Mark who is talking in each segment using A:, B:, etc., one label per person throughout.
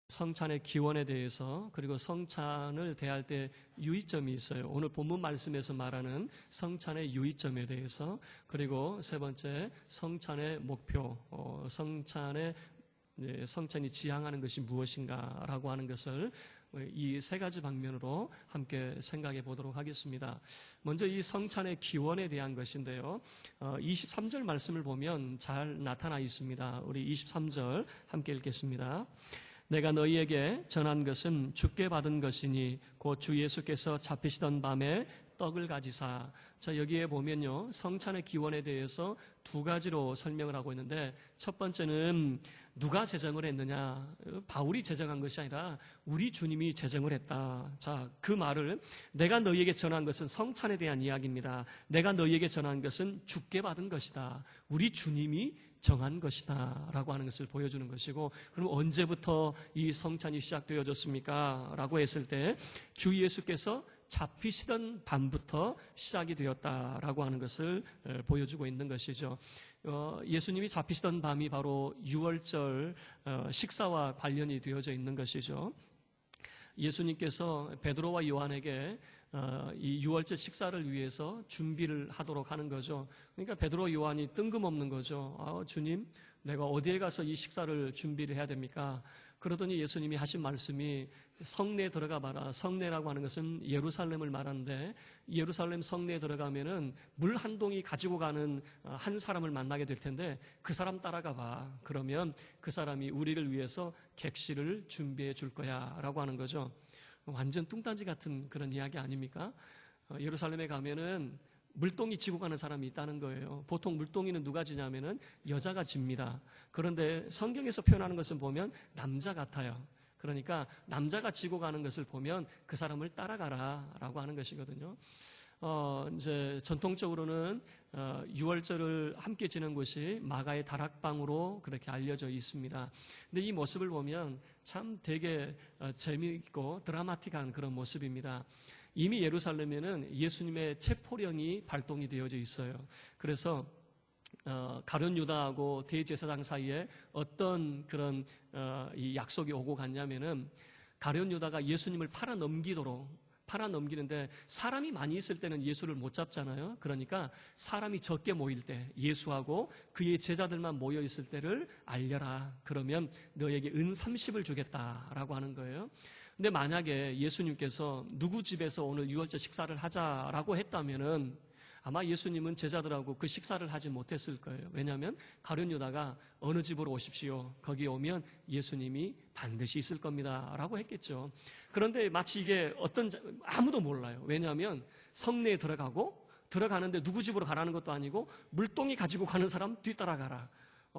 A: 성찬의 기원에 대해서, 그리고 성찬을 대할 때 유의점이 있어요. 오늘 본문 말씀에서 말하는 성찬의 유의점에 대해서, 그리고 세 번째 성찬의 목표, 성찬이 지향하는 것이 무엇인가라고 하는 것을 이 세 가지 방면으로 함께 생각해 보도록 하겠습니다. 먼저 이 성찬의 기원에 대한 것인데요. 23절 말씀을 보면 잘 나타나 있습니다. 우리 23절 함께 읽겠습니다. 내가 너희에게 전한 것은 주께 받은 것이니 곧 주 예수께서 잡히시던 밤에 떡을 가지사. 자, 여기에 보면요, 성찬의 기원에 대해서 두 가지로 설명을 하고 있는데, 첫 번째는 누가 제정을 했느냐, 바울이 제정한 것이 아니라 우리 주님이 제정을 했다. 자, 그 말을 내가 너희에게 전한 것은 성찬에 대한 이야기입니다. 내가 너희에게 전한 것은 주께 받은 것이다. 우리 주님이 정한 것이다 라고 하는 것을 보여주는 것이고, 그럼 언제부터 이 성찬이 시작되어졌습니까? 라고 했을 때 주 예수께서 잡히시던 밤부터 시작이 되었다라고 하는 것을 보여주고 있는 것이죠. 예수님이 잡히시던 밤이 바로 유월절 식사와 관련이 되어져 있는 것이죠. 예수님께서 베드로와 요한에게 이 유월절 식사를 위해서 준비를 하도록 하는 거죠. 그러니까 베드로 요한이 뜬금없는 거죠. 주님, 내가 어디에 가서 이 식사를 준비를 해야 됩니까? 그러더니 예수님이 하신 말씀이 성내에 들어가 봐라. 성내라고 하는 것은 예루살렘을 말하는데, 예루살렘 성내에 들어가면은 물 한 동이 가지고 가는 한 사람을 만나게 될 텐데 그 사람 따라가 봐. 그러면 그 사람이 우리를 위해서 객실을 준비해 줄 거야 라고 하는 거죠. 완전 뚱딴지 같은 그런 이야기 아닙니까? 예루살렘에 가면은 물동이 지고 가는 사람이 있다는 거예요. 보통 물동이는 누가 지냐면은 여자가 집니다. 그런데 성경에서 표현하는 것을 보면 남자 같아요. 그러니까 남자가 지고 가는 것을 보면 그 사람을 따라가라 라고 하는 것이거든요. 이제 전통적으로는 유월절을 함께 지낸 곳이 마가의 다락방으로 그렇게 알려져 있습니다. 근데 이 모습을 보면 참 되게 재미있고 드라마틱한 그런 모습입니다. 이미 예루살렘에는 예수님의 체포령이 발동이 되어져 있어요. 그래서 가룟 유다하고 대제사장 사이에 어떤 그런 이 약속이 오고 갔냐면은, 가룟 유다가 예수님을 팔아넘기는데 사람이 많이 있을 때는 예수를 못 잡잖아요. 그러니까 사람이 적게 모일 때, 예수하고 그의 제자들만 모여 있을 때를 알려라. 그러면 너에게 은 30을 주겠다라고 하는 거예요. 근데 만약에 예수님께서 누구 집에서 오늘 유월절 식사를 하자라고 했다면은 아마 예수님은 제자들하고 그 식사를 하지 못했을 거예요. 왜냐하면 가룟 유다가 어느 집으로 오십시오. 거기 오면 예수님이 반드시 있을 겁니다 라고 했겠죠. 그런데 마치 이게 아무도 몰라요. 왜냐하면 성내에 들어가는데 누구 집으로 가라는 것도 아니고 물동이 가지고 가는 사람 뒤따라가라.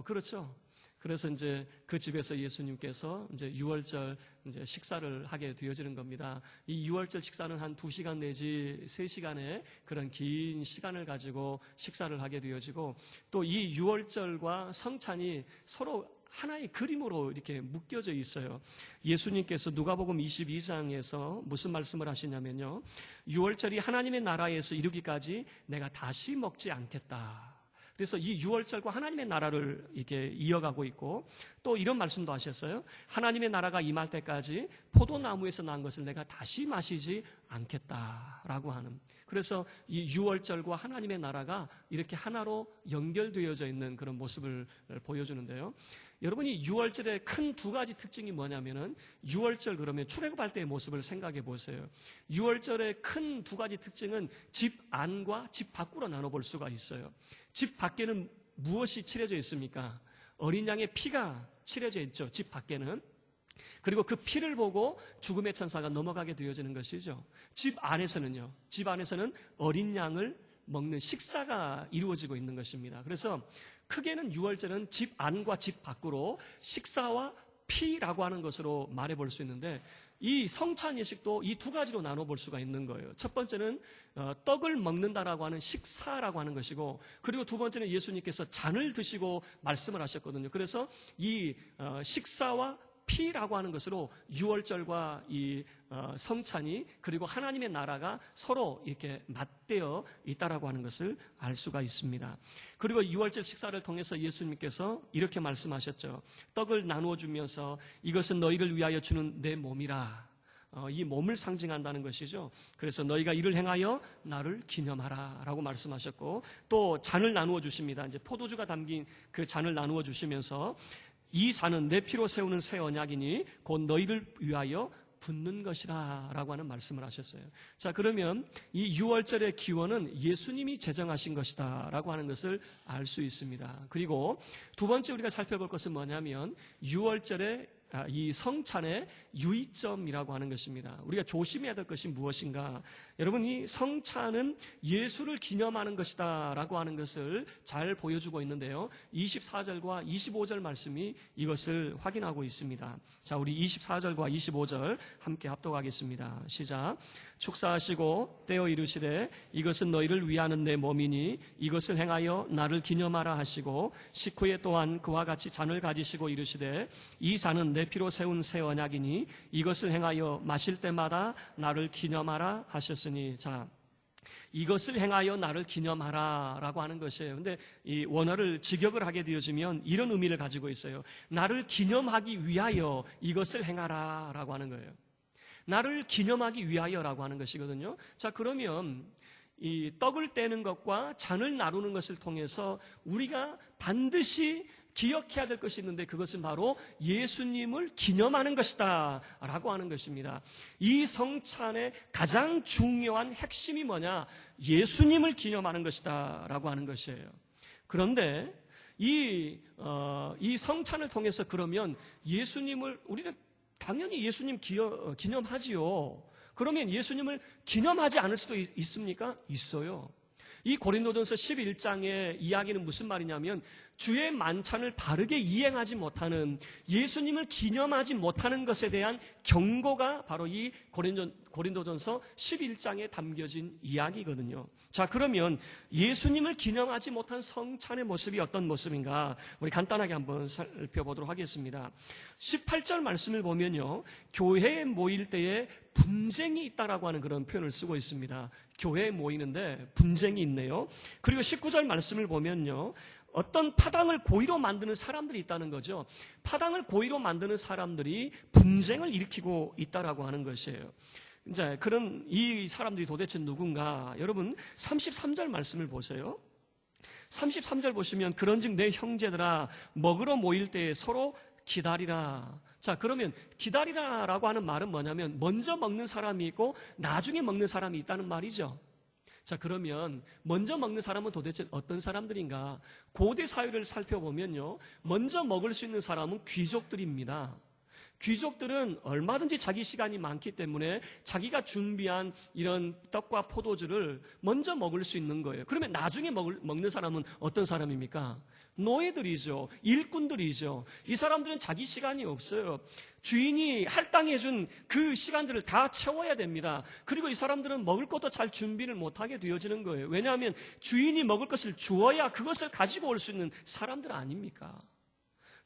A: 그렇죠. 그래서 이제 그 집에서 예수님께서 이제 유월절 이제 식사를 하게 되어지는 겁니다. 이 유월절 식사는 한 2시간 내지 3시간의 그런 긴 시간을 가지고 식사를 하게 되어지고, 또 이 유월절과 성찬이 서로 하나의 그림으로 이렇게 묶여져 있어요. 예수님께서 누가복음 22장에서 무슨 말씀을 하시냐면요, 유월절이 하나님의 나라에서 이르기까지 내가 다시 먹지 않겠다. 그래서 이 유월절과 하나님의 나라를 이렇게 이어가고 있고, 또 이런 말씀도 하셨어요. 하나님의 나라가 임할 때까지 포도나무에서 난 것을 내가 다시 마시지 않겠다라고 하는. 그래서 이 유월절과 하나님의 나라가 이렇게 하나로 연결되어져 있는 그런 모습을 보여주는데요. 여러분이 유월절의 큰 두 가지 특징이 뭐냐면은, 유월절 그러면 출애굽할 때의 모습을 생각해 보세요. 유월절의 큰 두 가지 특징은 집 안과 집 밖으로 나눠볼 수가 있어요. 집 밖에는 무엇이 칠해져 있습니까? 어린 양의 피가 칠해져 있죠. 집 밖에는. 그리고 그 피를 보고 죽음의 천사가 넘어가게 되어지는 것이죠. 집 안에서는요, 집 안에서는 어린 양을 먹는 식사가 이루어지고 있는 것입니다. 그래서 크게는 유월절은 집 안과 집 밖으로 식사와 피라고 하는 것으로 말해볼 수 있는데, 이 성찬 예식도 이 두 가지로 나눠볼 수가 있는 거예요. 첫 번째는 떡을 먹는다라고 하는 식사라고 하는 것이고, 그리고 두 번째는 예수님께서 잔을 드시고 말씀을 하셨거든요. 그래서 이 식사와 피라고 하는 것으로 유월절과 이 성찬이 그리고 하나님의 나라가 서로 이렇게 맞대어 있다라고 하는 것을 알 수가 있습니다. 그리고 유월절 식사를 통해서 예수님께서 이렇게 말씀하셨죠. 떡을 나누어 주면서 이것은 너희를 위하여 주는 내 몸이라. 이 몸을 상징한다는 것이죠. 그래서 너희가 이를 행하여 나를 기념하라 라고 말씀하셨고, 또 잔을 나누어 주십니다. 이제 포도주가 담긴 그 잔을 나누어 주시면서 이 잔은 내 피로 세우는 새 언약이니 곧 너희를 위하여 붓는 것이라 라고 하는 말씀을 하셨어요. 자, 그러면 이 유월절의 기원은 예수님이 제정하신 것이다 라고 하는 것을 알 수 있습니다. 그리고 두 번째 우리가 살펴볼 것은 뭐냐면 유월절의 이 성찬의 유의점이라고 하는 것입니다. 우리가 조심해야 될 것이 무엇인가? 여러분, 이 성찬은 예수를 기념하는 것이다 라고 하는 것을 잘 보여주고 있는데요, 24절과 25절 말씀이 이것을 확인하고 있습니다. 자, 우리 24절과 25절 함께 합독하겠습니다. 시작. 축사하시고 떼어 이르시되 이것은 너희를 위하는 내 몸이니 이것을 행하여 나를 기념하라 하시고, 식후에 또한 그와 같이 잔을 가지시고 이르시되 이 잔은 내 피로 세운 새 언약이니 이것을 행하여 마실 때마다 나를 기념하라 하셨으니. 자, 이것을 행하여 나를 기념하라 라고 하는 것이에요. 근데 이 원어를 직역을 하게 되어지면 이런 의미를 가지고 있어요. 나를 기념하기 위하여 이것을 행하라 라고 하는 거예요. 나를 기념하기 위하여라고 하는 것이거든요. 자, 그러면 이 떡을 떼는 것과 잔을 나누는 것을 통해서 우리가 반드시 기억해야 될 것이 있는데, 그것은 바로 예수님을 기념하는 것이다 라고 하는 것입니다. 이 성찬의 가장 중요한 핵심이 뭐냐? 예수님을 기념하는 것이다 라고 하는 것이에요. 그런데 이 성찬을 통해서 그러면 예수님을 우리는 당연히 예수님 기념하지요. 그러면 예수님을 기념하지 않을 수도 있습니까? 있어요. 이 고린도전서 11장의 이야기는 무슨 말이냐면, 주의 만찬을 바르게 이행하지 못하는, 예수님을 기념하지 못하는 것에 대한 경고가 바로 이 고린도전서 11장에 담겨진 이야기거든요. 자, 그러면 예수님을 기념하지 못한 성찬의 모습이 어떤 모습인가? 우리 간단하게 한번 살펴보도록 하겠습니다. 18절 말씀을 보면요, 교회에 모일 때에 분쟁이 있다라고 하는 그런 표현을 쓰고 있습니다. 교회에 모이는데 분쟁이 있네요. 그리고 19절 말씀을 보면요, 어떤 파당을 고의로 만드는 사람들이 있다는 거죠. 파당을 고의로 만드는 사람들이 분쟁을 일으키고 있다라고 하는 것이에요. 이제 그런 이 사람들이 도대체 누군가? 여러분, 33절 말씀을 보세요. 33절 보시면 그런즉 내 형제들아 먹으러 모일 때에 서로 기다리라. 자, 그러면 기다리라라고 하는 말은 뭐냐면 먼저 먹는 사람이 있고 나중에 먹는 사람이 있다는 말이죠. 자, 그러면 먼저 먹는 사람은 도대체 어떤 사람들인가? 고대 사회를 살펴보면요, 먼저 먹을 수 있는 사람은 귀족들입니다. 귀족들은 얼마든지 자기 시간이 많기 때문에 자기가 준비한 이런 떡과 포도주를 먼저 먹을 수 있는 거예요. 그러면 나중에 먹는 사람은 어떤 사람입니까? 노예들이죠. 일꾼들이죠. 이 사람들은 자기 시간이 없어요. 주인이 할당해준 그 시간들을 다 채워야 됩니다. 그리고 이 사람들은 먹을 것도 잘 준비를 못하게 되어지는 거예요. 왜냐하면 주인이 먹을 것을 주어야 그것을 가지고 올 수 있는 사람들 아닙니까?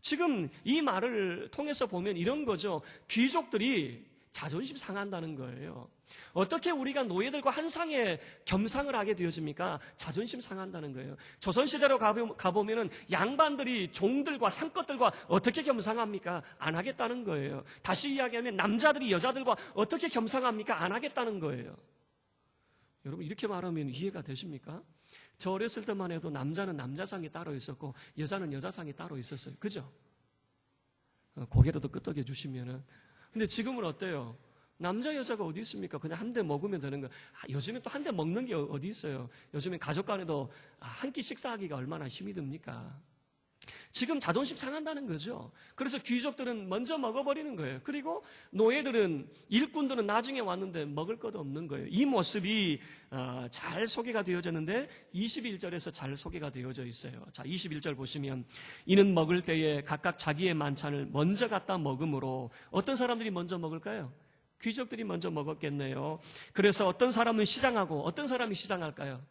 A: 지금 이 말을 통해서 보면 이런 거죠. 귀족들이 자존심 상한다는 거예요. 어떻게 우리가 노예들과 한 상에 겸상을 하게 되어집니까? 자존심 상한다는 거예요. 조선시대로 가보면은 양반들이 종들과 상것들과 어떻게 겸상합니까? 안 하겠다는 거예요. 다시 이야기하면 남자들이 여자들과 어떻게 겸상합니까? 안 하겠다는 거예요. 여러분, 이렇게 말하면 이해가 되십니까? 저 어렸을 때만 해도 남자는 남자상이 따로 있었고 여자는 여자상이 따로 있었어요. 그죠? 고개라도 끄덕여 주시면은. 근데 지금은 어때요? 남자 여자가 어디 있습니까? 그냥 한 대 먹으면 되는 거예요. 요즘에 또 한 대 먹는 게 어디 있어요? 요즘에 가족 간에도 한 끼 식사하기가 얼마나 힘이 듭니까? 지금 자존심 상한다는 거죠. 그래서 귀족들은 먼저 먹어버리는 거예요. 그리고 노예들은, 일꾼들은 나중에 왔는데 먹을 것도 없는 거예요. 이 모습이 잘 소개가 되어졌는데 21절에서 잘 소개가 되어져 있어요. 자, 21절 보시면 이는 먹을 때에 각각 자기의 만찬을 먼저 갖다 먹음으로. 어떤 사람들이 먼저 먹을까요? 귀족들이 먼저 먹었겠네요. 그래서 어떤 사람은 시장하고 어떤 사람이 시장할까요?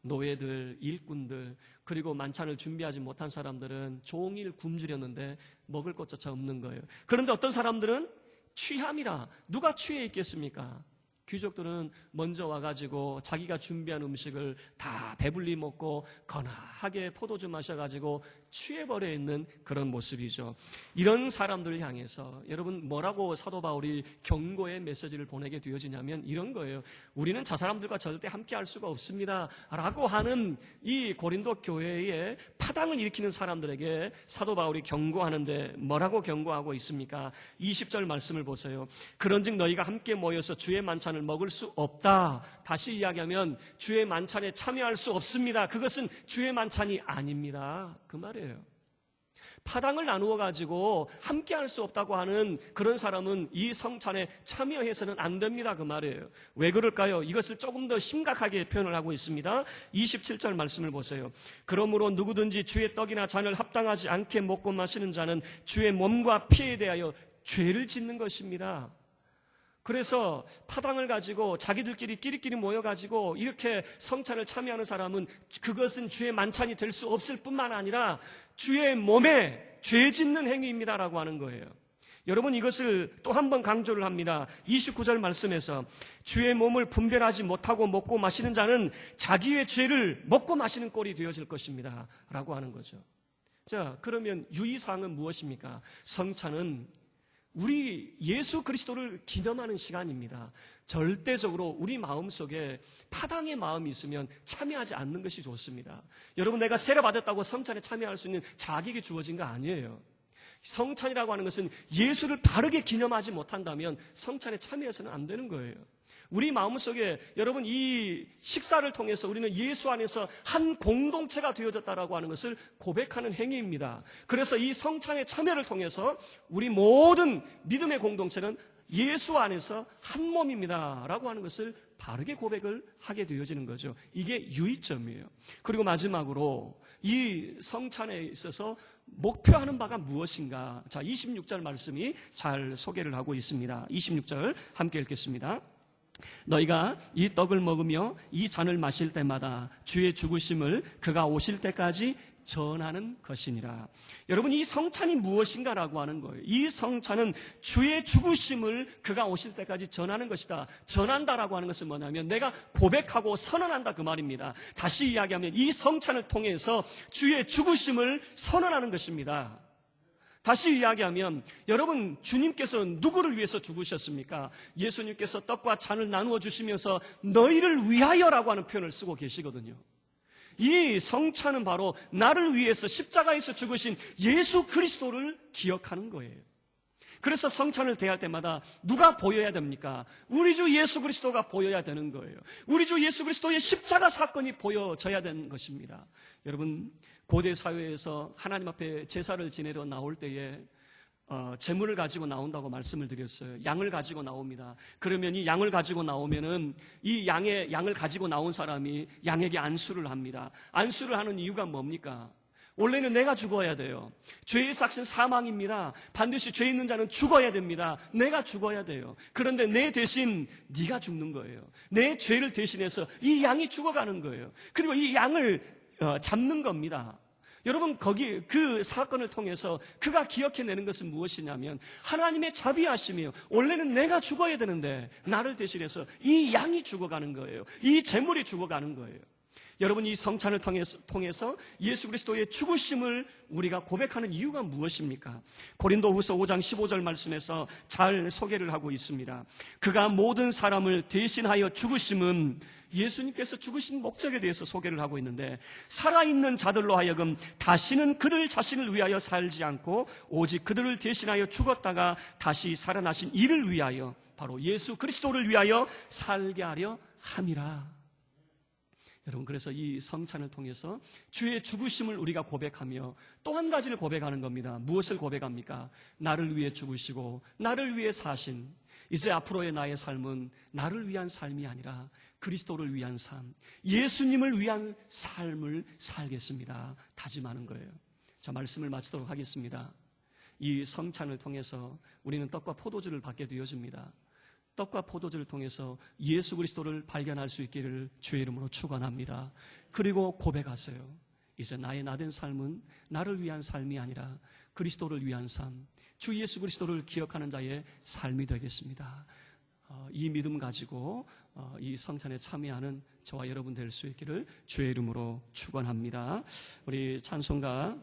A: 노예들, 일꾼들, 그리고 만찬을 준비하지 못한 사람들은 종일 굶주렸는데 먹을 것조차 없는 거예요. 그런데 어떤 사람들은 취함이라, 누가 취해 있겠습니까? 귀족들은 먼저 와가지고 자기가 준비한 음식을 다 배불리 먹고 거나하게 포도주 마셔가지고 취해버려 있는 그런 모습이죠. 이런 사람들을 향해서 여러분 뭐라고 사도 바울이 경고의 메시지를 보내게 되어지냐면 이런 거예요. 우리는 저 사람들과 절대 함께 할 수가 없습니다 라고 하는 이 고린도 교회에 파당을 일으키는 사람들에게 사도 바울이 경고하는데 뭐라고 경고하고 있습니까? 20절 말씀을 보세요. 그런즉 너희가 함께 모여서 주의 만찬을 먹을 수 없다. 다시 이야기하면 주의 만찬에 참여할 수 없습니다. 그것은 주의 만찬이 아닙니다. 그 말이에요. 파당을 나누어 가지고 함께 할 수 없다고 하는 그런 사람은 이 성찬에 참여해서는 안 됩니다. 그 말이에요. 왜 그럴까요? 이것을 조금 더 심각하게 표현을 하고 있습니다. 27절 말씀을 보세요. 그러므로 누구든지 주의 떡이나 잔을 합당하지 않게 먹고 마시는 자는 주의 몸과 피에 대하여 죄를 짓는 것입니다. 그래서 파당을 가지고 자기들끼리 끼리끼리 모여가지고 이렇게 성찬을 참여하는 사람은 그것은 주의 만찬이 될 수 없을 뿐만 아니라 주의 몸에 죄 짓는 행위입니다라고 하는 거예요. 여러분 이것을 또 한 번 강조를 합니다. 29절 말씀에서 주의 몸을 분별하지 못하고 먹고 마시는 자는 자기의 죄를 먹고 마시는 꼴이 되어질 것입니다 라고 하는 거죠. 자, 그러면 유의사항은 무엇입니까? 성찬은 우리 예수 그리스도를 기념하는 시간입니다. 절대적으로 우리 마음속에 파당의 마음이 있으면 참여하지 않는 것이 좋습니다. 여러분 내가 세례 받았다고 성찬에 참여할 수 있는 자격이 주어진 거 아니에요. 성찬이라고 하는 것은 예수를 바르게 기념하지 못한다면 성찬에 참여해서는 안 되는 거예요. 우리 마음속에 여러분 이 식사를 통해서 우리는 예수 안에서 한 공동체가 되어졌다라고 하는 것을 고백하는 행위입니다. 그래서 이 성찬의 참여를 통해서 우리 모든 믿음의 공동체는 예수 안에서 한 몸입니다 라고 하는 것을 바르게 고백을 하게 되어지는 거죠. 이게 유의점이에요. 그리고 마지막으로 이 성찬에 있어서 목표하는 바가 무엇인가? 자, 26절 말씀이 잘 소개를 하고 있습니다. 26절 함께 읽겠습니다. 너희가 이 떡을 먹으며 이 잔을 마실 때마다 주의 죽으심을 그가 오실 때까지 전하는 것이니라. 여러분 이 성찬이 무엇인가라고 하는 거예요. 이 성찬은 주의 죽으심을 그가 오실 때까지 전하는 것이다. 전한다라고 하는 것은 뭐냐면 내가 고백하고 선언한다 그 말입니다. 다시 이야기하면 이 성찬을 통해서 주의 죽으심을 선언하는 것입니다. 다시 이야기하면 여러분 주님께서 누구를 위해서 죽으셨습니까? 예수님께서 떡과 잔을 나누어 주시면서 너희를 위하여라고 하는 표현을 쓰고 계시거든요. 이 성찬은 바로 나를 위해서 십자가에서 죽으신 예수 그리스도를 기억하는 거예요. 그래서 성찬을 대할 때마다 누가 보여야 됩니까? 우리 주 예수 그리스도가 보여야 되는 거예요. 우리 주 예수 그리스도의 십자가 사건이 보여져야 되는 것입니다. 여러분 고대 사회에서 하나님 앞에 제사를 지내러 나올 때에 제물을 가지고 나온다고 말씀을 드렸어요. 양을 가지고 나옵니다. 그러면 이 양을 가지고 나오면은 이 양을 가지고 나온 사람이 양에게 안수를 합니다. 안수를 하는 이유가 뭡니까? 원래는 내가 죽어야 돼요. 죄의 삭은 사망입니다. 반드시 죄 있는 자는 죽어야 됩니다. 내가 죽어야 돼요. 그런데 내 대신 네가 죽는 거예요. 내 죄를 대신해서 이 양이 죽어가는 거예요. 그리고 이 양을 잡는 겁니다. 여러분 거기 그 사건을 통해서 그가 기억해내는 것은 무엇이냐면 하나님의 자비하심이에요. 원래는 내가 죽어야 되는데 나를 대신해서 이 양이 죽어가는 거예요. 이 제물이 죽어가는 거예요. 여러분 이 성찬을 통해서 예수 그리스도의 죽으심을 우리가 고백하는 이유가 무엇입니까? 고린도후서 5장 15절 말씀에서 잘 소개를 하고 있습니다. 그가 모든 사람을 대신하여 죽으심은 예수님께서 죽으신 목적에 대해서 소개를 하고 있는데 살아있는 자들로 하여금 다시는 그들 자신을 위하여 살지 않고 오직 그들을 대신하여 죽었다가 다시 살아나신 이를 위하여 바로 예수 그리스도를 위하여 살게 하려 함이라. 여러분 그래서 이 성찬을 통해서 주의 죽으심을 우리가 고백하며 또 한 가지를 고백하는 겁니다. 무엇을 고백합니까? 나를 위해 죽으시고 나를 위해 사신 이제 앞으로의 나의 삶은 나를 위한 삶이 아니라 그리스도를 위한 삶, 예수님을 위한 삶을 살겠습니다. 다짐하는 거예요. 자, 말씀을 마치도록 하겠습니다. 이 성찬을 통해서 우리는 떡과 포도주를 받게 되어집니다. 떡과 포도주를 통해서 예수 그리스도를 발견할 수 있기를 주의 이름으로 축원합니다. 그리고 고백하세요. 이제 나의 나된 삶은 나를 위한 삶이 아니라 그리스도를 위한 삶, 주 예수 그리스도를 기억하는 자의 삶이 되겠습니다. 이 믿음 가지고 이 성찬에 참여하는 저와 여러분 될 수 있기를 주의 이름으로 축원합니다. 우리 찬송가